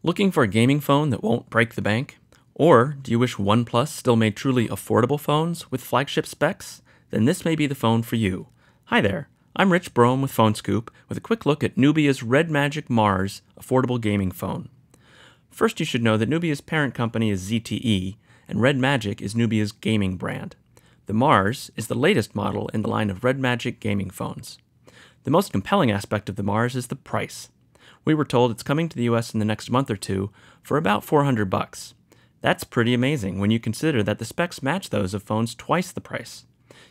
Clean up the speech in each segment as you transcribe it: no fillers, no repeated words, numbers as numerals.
Looking for a gaming phone that won't break the bank? Or do you wish OnePlus still made truly affordable phones with flagship specs? Then this may be the phone for you. Hi there, I'm Rich Brome with Phone Scoop with a quick look at Nubia's Red Magic Mars affordable gaming phone. First, you should know that Nubia's parent company is ZTE, and Red Magic is Nubia's gaming brand. The Mars is the latest model in the line of Red Magic gaming phones. The most compelling aspect of the Mars is the price. We were told it's coming to the US in the next month or two for about $400. That's pretty amazing when you consider that the specs match those of phones twice the price.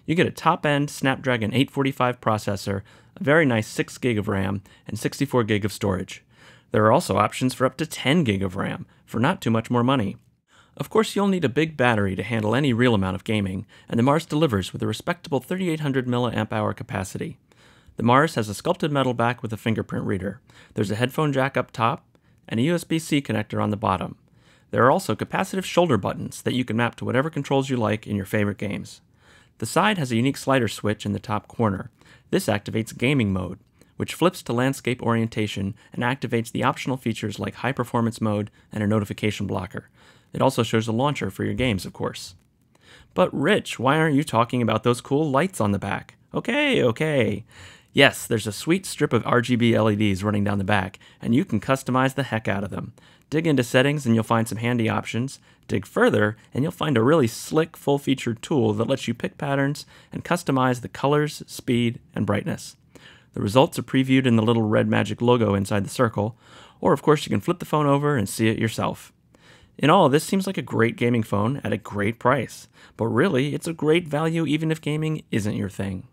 You get a top-end Snapdragon 845 processor, a very nice 6 GB of RAM, and 64 GB of storage. There are also options for up to 10 GB of RAM, for not too much more money. Of course, you'll need a big battery to handle any real amount of gaming, and the Mars delivers with a respectable 3800 mAh capacity. The Mars has a sculpted metal back with a fingerprint reader. There's a headphone jack up top, and a USB-C connector on the bottom. There are also capacitive shoulder buttons that you can map to whatever controls you like in your favorite games. The side has a unique slider switch in the top corner. This activates gaming mode, which flips to landscape orientation and activates the optional features like high performance mode and a notification blocker. It also shows a launcher for your games, of course. But Rich, why aren't you talking about those cool lights on the back? Okay. Yes, there's a sweet strip of RGB LEDs running down the back, and you can customize the heck out of them. Dig into settings and you'll find some handy options. Dig further and you'll find a really slick, full-featured tool that lets you pick patterns and customize the colors, speed, and brightness. The results are previewed in the little Red Magic logo inside the circle, or of course you can flip the phone over and see it yourself. In all, this seems like a great gaming phone at a great price, but really it's a great value even if gaming isn't your thing.